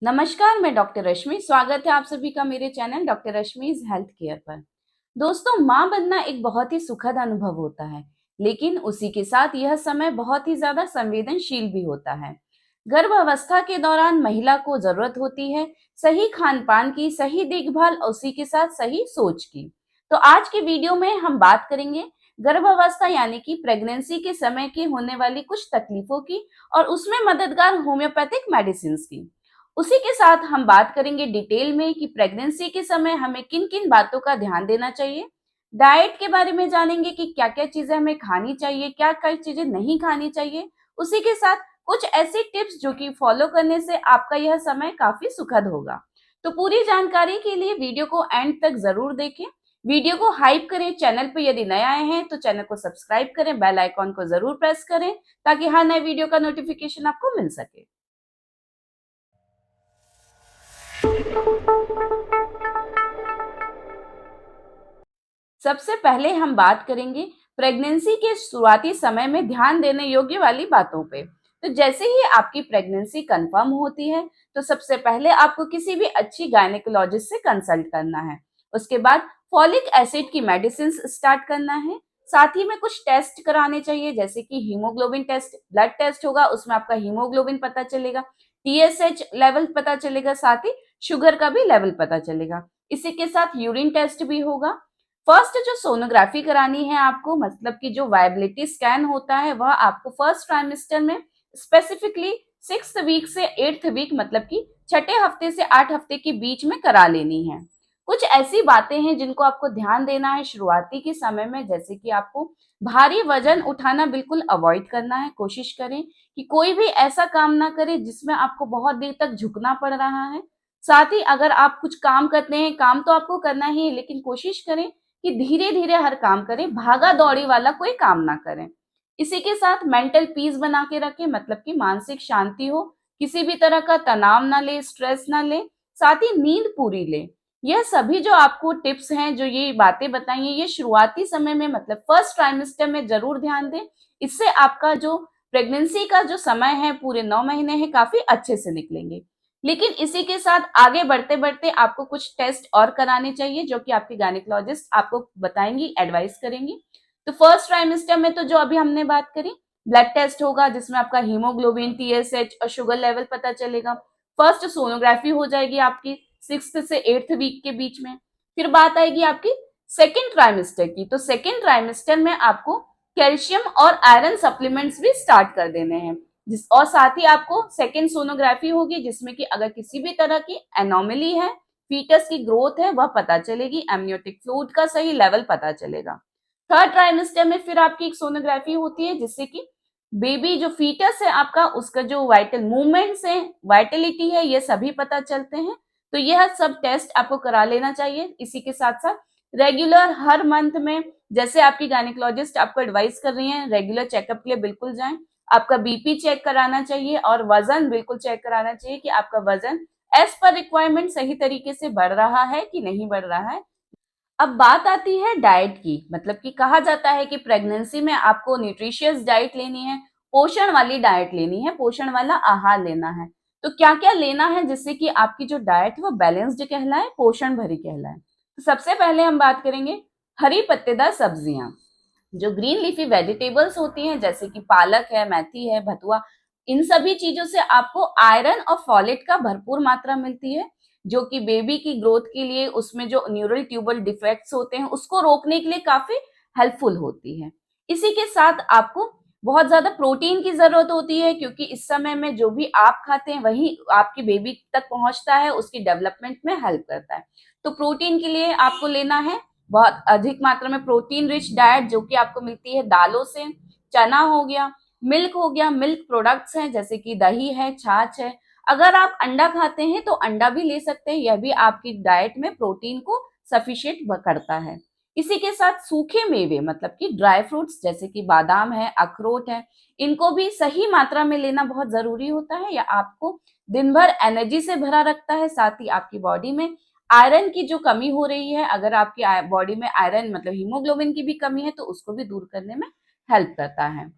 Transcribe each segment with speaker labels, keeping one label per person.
Speaker 1: नमस्कार, मैं डॉक्टर रश्मि। स्वागत है आप सभी का मेरे चैनल डॉक्टर रश्मिज हेल्थ केयर पर। दोस्तों, माँ बनना एक बहुत ही सुखद अनुभव होता है, लेकिन उसी के साथ यह समय बहुत ही ज्यादा संवेदनशील भी होता है। गर्भावस्था के दौरान महिला को जरूरत होती है सही खान पान की, सही देखभाल और उसी के साथ सही सोच की। तो आज की वीडियो में हम बात करेंगे गर्भावस्था यानी कि प्रेगनेंसी के समय की होने वाली कुछ तकलीफों की और उसमें मददगार होम्योपैथिक मेडिसिन की। उसी के साथ हम बात करेंगे डिटेल में कि प्रेगनेंसी के समय हमें किन किन बातों का ध्यान देना चाहिए। डाइट के बारे में जानेंगे कि क्या क्या चीजें हमें खानी चाहिए, क्या क्या चीजें नहीं खानी चाहिए। उसी के साथ कुछ ऐसी टिप्स जो कि फॉलो करने से आपका यह समय काफी सुखद होगा। तो पूरी जानकारी के लिए वीडियो को एंड तक जरूर देखें। वीडियो को हाइप करें, चैनल पर यदि नए आए हैं तो चैनल को सब्सक्राइब करें, बेल आइकॉन को जरूर प्रेस करें ताकि हर नए वीडियो का नोटिफिकेशन आपको मिल सके। सबसे पहले हम बात करेंगे प्रेगनेंसी के शुरुआती समय में ध्यान देने योग्य वाली बातों पे। तो जैसे ही आपकी प्रेगनेंसी कंफर्म होती है तो सबसे पहले आपको किसी भी अच्छी गायनेकोलॉजिस्ट से कंसल्ट करना है। उसके बाद फॉलिक एसिड की मेडिसिन स्टार्ट करना है। साथ ही में कुछ टेस्ट कराने चाहिए, जैसे कि हीमोग्लोबिन टेस्ट, ब्लड टेस्ट होगा, उसमें आपका हीमोग्लोबिन पता चलेगा, टीएसएच लेवल पता चलेगा, साथ ही शुगर का भी लेवल पता चलेगा। इसी के साथ यूरिन टेस्ट भी होगा। फर्स्ट जो सोनोग्राफी करानी है आपको, मतलब कि जो वायबिलिटी स्कैन होता है, वह आपको फर्स्ट ट्राइमेस्टर में स्पेसिफिकली 6th वीक से 8th वीक, मतलब कि छठे हफ्ते से 8 हफ्ते के बीच में करा लेनी है। कुछ ऐसी बातें हैं जिनको आपको ध्यान देना है शुरुआती के समय में, जैसे कि आपको भारी वजन उठाना बिल्कुल अवॉइड करना है। कोशिश करें कि कोई भी ऐसा काम ना करें जिसमें आपको बहुत देर तक झुकना पड़ रहा है। साथ ही अगर आप कुछ काम करते हैं, काम तो आपको करना ही है, लेकिन कोशिश करें कि धीरे धीरे हर काम करें, भागा दौड़ी वाला कोई काम ना करें। इसी के साथ मेंटल पीस बना के रखें, मतलब कि मानसिक शांति हो, किसी भी तरह का तनाव ना ले, स्ट्रेस ना ले, साथ ही नींद पूरी ले। यह सभी जो आपको टिप्स हैं, जो ये बातें बताई हैं, ये शुरुआती समय में मतलब फर्स्ट ट्राइमेस्टर में जरूर ध्यान दें। इससे आपका जो प्रेगनेंसी का जो समय है, पूरे 9 महीने हैं, काफी अच्छे से निकलेंगे। लेकिन इसी के साथ आगे बढ़ते बढ़ते आपको कुछ टेस्ट और कराने चाहिए, जो कि आपकी गायनेकोलॉजिस्ट आपको बताएंगी, एडवाइस करेंगी। तो फर्स्ट ट्राइमेस्टर में तो जो अभी हमने बात करी, ब्लड टेस्ट होगा जिसमें आपका हीमोग्लोबिन, टीएसएच और शुगर लेवल पता चलेगा। फर्स्ट सोनोग्राफी हो जाएगी आपकी 6th से 8th वीक के बीच में। फिर बात आएगी आपकी सेकेंड ट्राइमेस्टर की। तो सेकेंड ट्राइमेस्टर में आपको कैल्शियम और आयरन सप्लीमेंट्स भी स्टार्ट कर देने हैं, जिस और साथ ही आपको सेकेंड सोनोग्राफी होगी जिसमें कि अगर किसी भी तरह की एनोमली है, फीटस की ग्रोथ है, वह पता चलेगी, एमनियोटिक फ्लूइड का सही लेवल पता चलेगा। थर्ड ट्राइमेस्टर में फिर आपकी एक सोनोग्राफी होती है जिससे कि बेबी जो फीटस है आपका, उसका जो वाइटल मूवमेंट्स है, वाइटलिटी है, ये सभी पता चलते हैं। तो यह सब टेस्ट आपको करा लेना चाहिए। इसी के साथ साथ रेगुलर हर मंथ में, जैसे आपकी गायनेकोलॉजिस्ट आपको एडवाइस कर रही है, रेगुलर चेकअप के लिए बिल्कुल जाएं। आपका बीपी चेक कराना चाहिए और वजन बिल्कुल चेक कराना चाहिए कि आपका वजन एज पर रिक्वायरमेंट सही तरीके से बढ़ रहा है कि नहीं बढ़ रहा है। अब बात आती है डाइट की, मतलब कि कहा जाता है कि प्रेगनेंसी में आपको न्यूट्रिशियस डाइट लेनी है, पोषण वाली डाइट लेनी है, पोषण वाला आहार लेना है। तो क्या क्या लेना है जिससे कि आपकी जो डाइट वो बैलेंस्ड कहलाए, पोषण भरी कहलाए। तो सबसे पहले हम बात करेंगे हरी पत्तेदार सब्जियां, जो ग्रीन लीफी वेजिटेबल्स होती हैं, जैसे कि पालक है, मेथी है, भतुआ। इन सभी चीजों से आपको आयरन और फॉलेट का भरपूर मात्रा मिलती है, जो कि बेबी की ग्रोथ के लिए, उसमें जो न्यूरल ट्यूबल डिफेक्ट्स होते हैं उसको रोकने के लिए काफी हेल्पफुल होती है। इसी के साथ आपको बहुत ज्यादा प्रोटीन की जरूरत होती है, क्योंकि इस समय में जो भी आप खाते हैं वही आपकी बेबी तक पहुंचता है, उसकी डेवलपमेंट में हेल्प करता है। तो प्रोटीन के लिए आपको लेना है बहुत अधिक मात्रा में प्रोटीन रिच डाइट, जो कि आपको मिलती है दालों से। चना हो गया, मिल्क हो गया, मिल्क प्रोडक्ट्स हैं जैसे कि दही है, छाछ है। अगर आप अंडा खाते हैं तो अंडा भी ले सकते हैं, यह भी आपकी डाइट में प्रोटीन को सफिशिएंट करता है। इसी के साथ सूखे मेवे, मतलब कि ड्राई फ्रूट्स, जैसे कि बादाम है, अखरोट है, इनको भी सही मात्रा में लेना बहुत जरूरी होता है। यह आपको दिन भर एनर्जी से भरा रखता है, साथ ही आपकी बॉडी में आयरन की जो कमी हो रही है, अगर आपकी बॉडी में आयरन मतलब हीमोग्लोबिन की भी कमी है, तो उसको भी दूर करने में हेल्प करता है।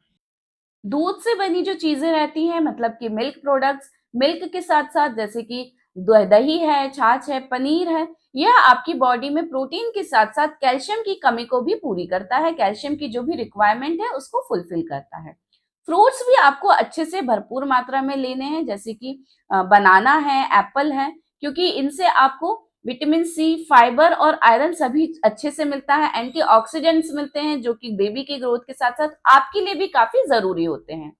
Speaker 1: दूध से बनी जो चीजें रहती हैं, मतलब कि मिल्क प्रोडक्ट्स, मिल्क के साथ साथ जैसे कि दही है, छाछ है, पनीर है, यह आपकी बॉडी में प्रोटीन के साथ साथ कैल्शियम की कमी को भी पूरी करता है, कैल्शियम की जो भी रिक्वायरमेंट है उसको फुलफिल करता है। फ्रूट्स भी आपको अच्छे से भरपूर मात्रा में लेने हैं, जैसे कि बनाना है, एप्पल है, क्योंकि इनसे आपको विटामिन सी, फाइबर और आयरन सभी अच्छे से मिलता है, एंटीऑक्सीडेंट्स मिलते हैं जो कि बेबी की ग्रोथ के साथ साथ आपके लिए भी काफी जरूरी होते हैं।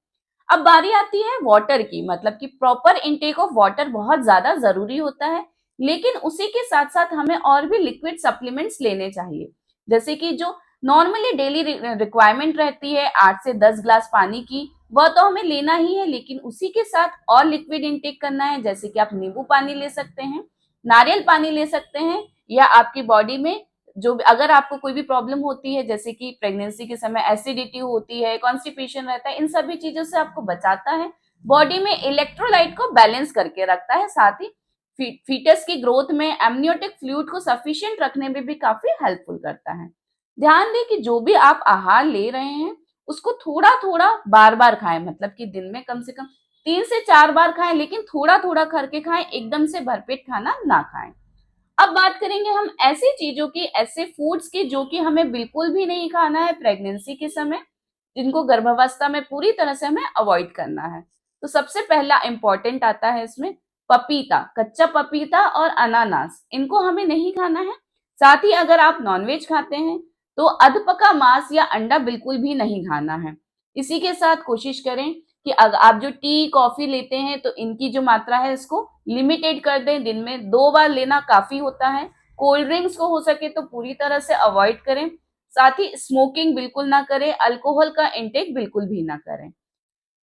Speaker 1: अब बारी आती है वाटर की, मतलब कि प्रॉपर इनटेक ऑफ वाटर बहुत ज्यादा जरूरी होता है, लेकिन उसी के साथ साथ हमें और भी लिक्विड सप्लीमेंट्स लेने चाहिए, जैसे कि जो नॉर्मली डेली रिक्वायरमेंट रहती है 8 से 10 ग्लास पानी की, वह तो हमें लेना ही है, लेकिन उसी के साथ और लिक्विड इनटेक करना है, जैसे कि आप नींबू पानी ले सकते हैं, नारियल पानी ले सकते हैं, या आपकी बॉडी में जो अगर आपको कोई भी प्रॉब्लम होती है, जैसे कि प्रेगनेंसी के समय एसिडिटी होती है, कॉन्स्टिपेशन रहता है, इन सभी चीजों से आपको बचाता है, बॉडी में इलेक्ट्रोलाइट को बैलेंस करके रखता है, साथ ही फीटस की ग्रोथ में एमनियोटिक फ्लूइड को सफिशिएंट रखने में भी काफी हेल्पफुल करता है। ध्यान दें कि जो भी आप आहार ले रहे हैं उसको थोड़ा थोड़ा बार बार खाएं, मतलब कि दिन में कम से कम 3 से 4 बार खाएं, लेकिन थोड़ा थोड़ा करके खाएं, एकदम से भरपेट खाना ना खाएं। अब बात करेंगे हम ऐसी चीजों की, ऐसे फूड्स की जो कि हमें बिल्कुल भी नहीं खाना है प्रेगनेंसी के समय, जिनको गर्भावस्था में पूरी तरह से हमें अवॉइड करना है। तो सबसे पहला इंपॉर्टेंट आता है इसमें पपीता, कच्चा पपीता और अनानास, इनको हमें नहीं खाना है। साथ ही अगर आप नॉनवेज खाते हैं तो अधपका मांस या अंडा बिल्कुल भी नहीं खाना है। इसी के साथ कोशिश करें कि अगर आप जो टी कॉफी लेते हैं तो इनकी जो मात्रा है इसको लिमिटेड कर दें, दिन में 2 बार लेना काफी होता है। कोल्ड ड्रिंक्स को हो सके तो पूरी तरह से अवॉइड करें, साथ ही स्मोकिंग बिल्कुल ना करें, अल्कोहल का इंटेक बिल्कुल भी ना करें।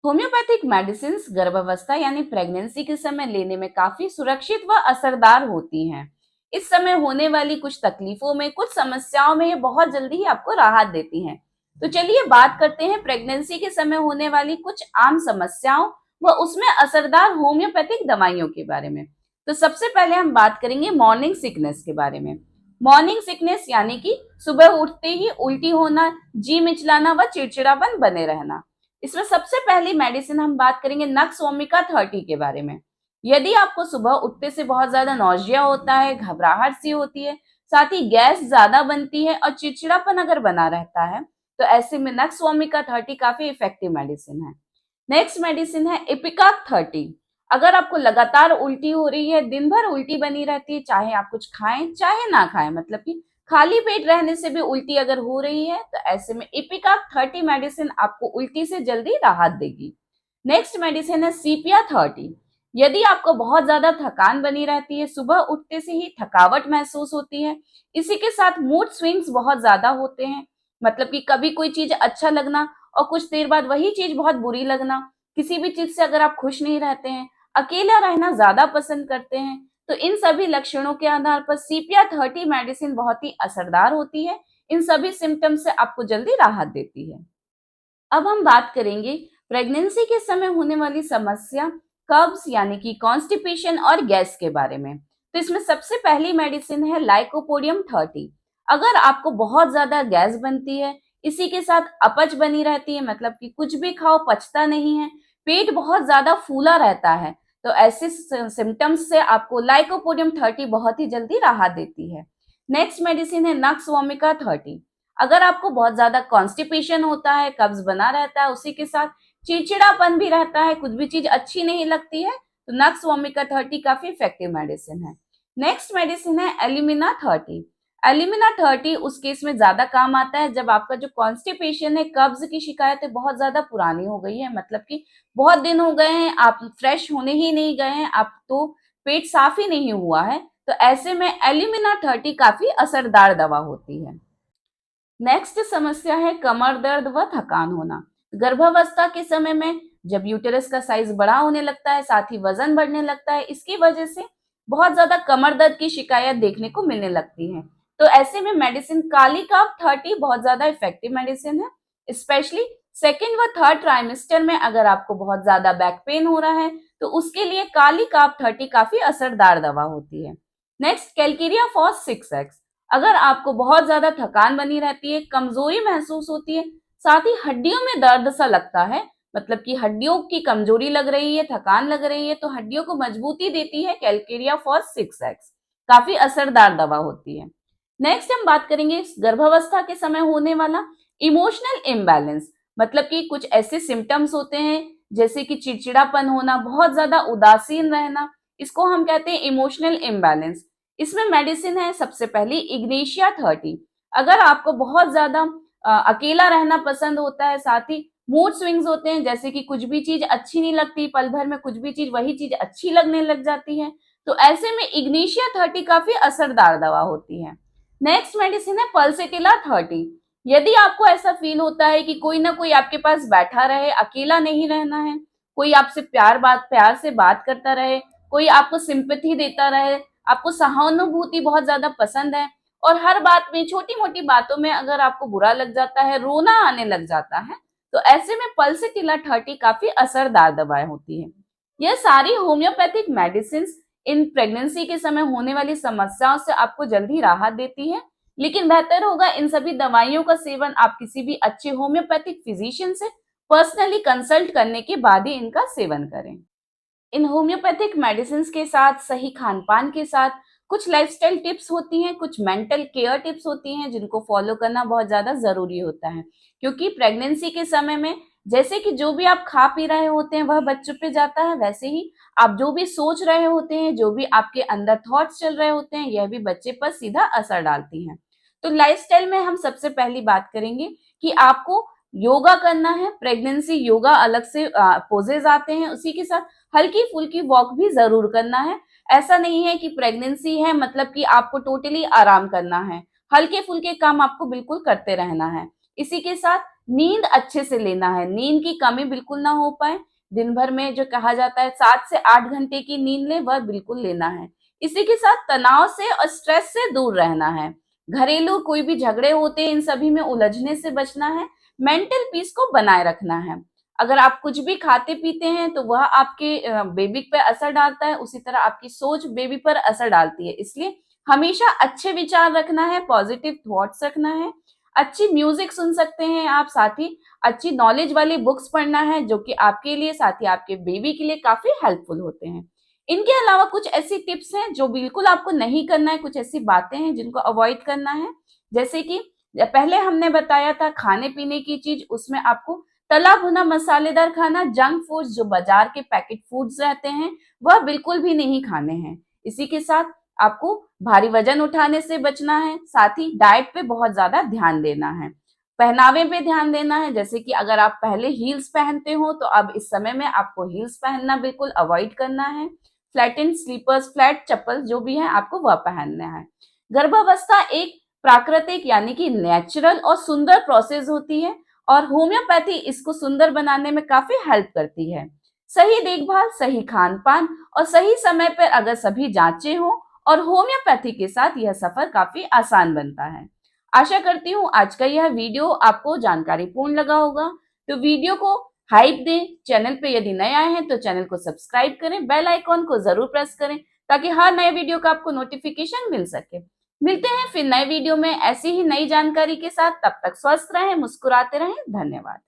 Speaker 1: होम्योपैथिक मेडिसिन गर्भावस्था यानी प्रेगनेंसी के समय लेने में काफी सुरक्षित व असरदार होती हैं। इस समय होने वाली कुछ तकलीफों में, कुछ समस्याओं में ये बहुत जल्दी ही आपको राहत देती हैं। तो चलिए बात करते हैं प्रेगनेंसी के समय होने वाली कुछ आम समस्याओं व उसमें असरदार होम्योपैथिक दवाइयों के बारे में। तो सबसे पहले हम बात करेंगे मॉर्निंग सिकनेस के बारे में। मॉर्निंग सिकनेस यानी कि सुबह उठते ही उल्टी होना, जी मिचलाना व चिड़चिड़ापन बने रहना। इसमें सबसे पहली मेडिसिन हम बात करेंगे नक्स वोमिका 30 के बारे में। यदि आपको सुबह उठते से बहुत ज्यादा नौजिया होता है, घबराहट सी होती है, साथ ही गैस ज्यादा बनती है और चिड़चिड़ापन अगर बना रहता है, तो ऐसे में नक्स वोमिका 30 काफी इफेक्टिव मेडिसिन है। नेक्स्ट मेडिसिन है इपिकाक 30। अगर आपको लगातार उल्टी हो रही है, दिन भर उल्टी बनी रहती है, चाहे आप कुछ खाएं चाहे ना खाएं, मतलब कि खाली पेट रहने से भी उल्टी अगर हो रही है, तो ऐसे में इपिकाक 30 मेडिसिन आपको उल्टी से जल्दी राहत देगी। नेक्स्ट मेडिसिन है सीपिया 30। यदि आपको बहुत ज्यादा थकान बनी रहती है, सुबह उठते से ही थकावट महसूस होती है, इसी के साथ मूड स्विंग्स बहुत ज्यादा होते हैं, मतलब कि कभी कोई चीज अच्छा लगना और कुछ देर बाद वही चीज बहुत बुरी लगना, किसी भी चीज से अगर आप खुश नहीं रहते हैं, अकेला रहना ज्यादा पसंद करते हैं, तो इन सभी लक्षणों के आधार पर सीपिया 30 मेडिसिन बहुत ही असरदार होती है, इन सभी सिम्टम्स से आपको जल्दी राहत देती है। अब हम बात करेंगे प्रेगनेंसी के समय होने वाली समस्या कब्ज यानी कि कॉन्स्टिपेशन और गैस के बारे में। तो इसमें सबसे पहली मेडिसिन है लाइकोपोडियम 30। अगर आपको बहुत ज्यादा गैस बनती है, इसी के साथ अपच बनी रहती है, मतलब कि कुछ भी खाओ पचता नहीं है, पेट बहुत ज्यादा फूला रहता है, तो ऐसे सिम्टम्स से आपको लाइकोपोडियम 30 बहुत ही जल्दी राहत देती है। नेक्स्ट मेडिसिन है नक्स वोमिका 30। अगर आपको बहुत ज्यादा कॉन्स्टिपेशन होता है, कब्ज बना रहता है, उसी के साथ चिड़चिड़ापन भी रहता है, कुछ भी चीज अच्छी नहीं लगती है, तो नक्स वोमिका 30 काफी इफेक्टिव मेडिसिन है। नेक्स्ट मेडिसिन है एलिमिना 30। एलिमिना 30 उस केस में ज्यादा काम आता है जब आपका जो कॉन्स्टिपेशन है, कब्ज की शिकायत है, बहुत ज्यादा पुरानी हो गई है, मतलब कि बहुत दिन हो गए हैं, आप फ्रेश होने ही नहीं गए हैं, आप तो पेट साफ ही नहीं हुआ है, तो ऐसे में एलिमिना 30 काफी असरदार दवा होती है। नेक्स्ट समस्या है कमर दर्द व थकान होना। गर्भावस्था के समय में जब यूटेरस का साइज बड़ा होने लगता है, साथ ही वजन बढ़ने लगता है, इसकी वजह से बहुत ज्यादा कमर दर्द की शिकायत देखने को मिलने लगती है। तो ऐसे में मेडिसिन कालीकाप 30 बहुत ज्यादा इफेक्टिव मेडिसिन है। स्पेशली सेकेंड व थर्ड ट्राइमेस्टर में अगर आपको बहुत ज्यादा बैक पेन हो रहा है, तो उसके लिए कालीकाप 30 काफी असरदार दवा होती है। Next calcarea phos 6x। अगर आपको बहुत ज्यादा थकान बनी रहती है, कमजोरी महसूस होती है, साथ ही हड्डियों में दर्द सा लगता है, मतलब कि हड्डियों की कमजोरी लग रही है, थकान लग रही है, तो हड्डियों को मजबूती देती है कैलकेरिया फॉर 6x। काफी असरदार दवा होती है। नेक्स्ट हम बात करेंगे गर्भावस्था के समय होने वाला इमोशनल इम्बैलेंस। मतलब कि कुछ ऐसे सिम्टम्स होते हैं जैसे कि चिड़चिड़ापन होना, बहुत ज्यादा उदासीन रहना, इसको हम कहते हैं इमोशनल इम्बैलेंस। इसमें मेडिसिन है सबसे पहली इग्नेशिया 30। अगर आपको बहुत ज्यादा अकेला रहना पसंद होता है, साथ ही मूड स्विंग्स होते हैं, जैसे कि कुछ भी चीज अच्छी नहीं लगती, पल भर में कुछ भी चीज वही चीज अच्छी लगने लग जाती है, तो ऐसे में इग्नेशिया 30 काफी असरदार दवा होती है। नेक्स्ट मेडिसिन है पल्सेटिला 30। यदि आपको ऐसा फील होता है कि कोई ना कोई आपके पास बैठा रहे, अकेला नहीं रहना है, कोई आपसे प्यार से बात करता रहे, कोई आपको सिंपैथी देता रहे, आपको सहानुभूति बहुत ज्यादा पसंद है, और हर बात में, छोटी मोटी बातों में अगर आपको बुरा लग जाता है, रोना आने लग जाता है, तो ऐसे में पल्सेटिला 30 काफी असरदार दवाएं होती है। यह सारी होम्योपैथिक मेडिसिन इन प्रेगनेंसी के समय होने वाली समस्याओं से आपको जल्दी राहत देती है, लेकिन बेहतर होगा इन सभी दवाइयों का सेवन आप किसी भी अच्छे होम्योपैथिक फिजिशियन से पर्सनली कंसल्ट करने के बाद ही इनका सेवन करें। इन होम्योपैथिक मेडिसिन के साथ, सही खान पान के साथ, कुछ लाइफस्टाइल टिप्स होती हैं, कुछ मेंटल केयर टिप्स होती हैं जिनको फॉलो करना बहुत ज्यादा जरूरी होता है, क्योंकि प्रेगनेंसी के समय में जैसे कि जो भी आप खा पी रहे होते हैं वह बच्चों पे जाता है, वैसे ही आप जो भी सोच रहे होते हैं, जो भी आपके अंदर थॉट्स चल रहे होते हैं, यह भी बच्चे पर सीधा असर डालती हैं। तो लाइफस्टाइल में हम सबसे पहली बात करेंगे कि आपको योगा करना है। प्रेगनेंसी योगा अलग से पोजेज आते हैं, उसी के साथ हल्की फुल्की वॉक भी जरूर करना है। ऐसा नहीं है कि प्रेगनेंसी है मतलब कि आपको टोटली आराम करना है, हल्के फुल्के काम आपको बिल्कुल करते रहना है। इसी के साथ नींद अच्छे से लेना है, नींद की कमी बिल्कुल ना हो पाए। दिन भर में जो कहा जाता है 7 से 8 घंटे की नींद ले, वह बिल्कुल लेना है। इसी के साथ तनाव से और स्ट्रेस से दूर रहना है। घरेलू कोई भी झगड़े होते हैं, इन सभी में उलझने से बचना है। मेंटल पीस को बनाए रखना है। अगर आप कुछ भी खाते पीते हैं तो वह आपके बेबी पे असर डालता है, उसी तरह आपकी सोच बेबी पर असर डालती है। इसलिए हमेशा अच्छे विचार रखना है, पॉजिटिव थॉट्स रखना है, अच्छी म्यूजिक सुन सकते हैं आप, साथ ही अच्छी नॉलेज वाली बुक्स पढ़ना है जो कि आपके लिए, साथ ही आपके बेबी के लिए काफी हेल्पफुल होते हैं। इनके अलावा कुछ ऐसी टिप्स हैं जो बिल्कुल आपको नहीं करना है, कुछ ऐसी बातें हैं जिनको अवॉइड करना है। जैसे कि पहले हमने बताया था खाने पीने की चीज, उसमें आपको तला भुना मसालेदार खाना, जंक फूड्स जो बाजार के पैकेट फूड्स रहते हैं, वह बिल्कुल भी नहीं खाने हैं। इसी के साथ आपको भारी वजन उठाने से बचना है, साथ ही डाइट पे बहुत ज्यादा ध्यान देना है, पहनावे पे ध्यान देना है। जैसे कि अगर आप पहले हील्स पहनते हो तो अब इस समय में आपको हील्स पहनना बिल्कुल अवॉइड करना है। फ्लैटेंड स्लीपर्स, फ्लैट चप्पल जो भी है आपको वह पहनना है। गर्भावस्था एक प्राकृतिक यानी कि नेचुरल और सुंदर प्रोसेस होती है, और होम्योपैथी इसको सुंदर बनाने में काफी हेल्प करती है। सही देखभाल, सही खान पान और सही समय पर अगर सभी जांचें हो और होम्योपैथी के साथ यह सफर काफी आसान बनता है। आशा करती हूँ आज का यह वीडियो आपको जानकारीपूर्ण लगा होगा। तो वीडियो को हाइप दें, चैनल पे यदि नए आए हैं तो चैनल को सब्सक्राइब करें, बेल आइकॉन को जरूर प्रेस करें ताकि हर नए वीडियो का आपको नोटिफिकेशन मिल सके। मिलते हैं फिर नए वीडियो में ऐसी ही नई जानकारी के साथ, तब तक स्वस्थ रहें, मुस्कुराते रहें। धन्यवाद।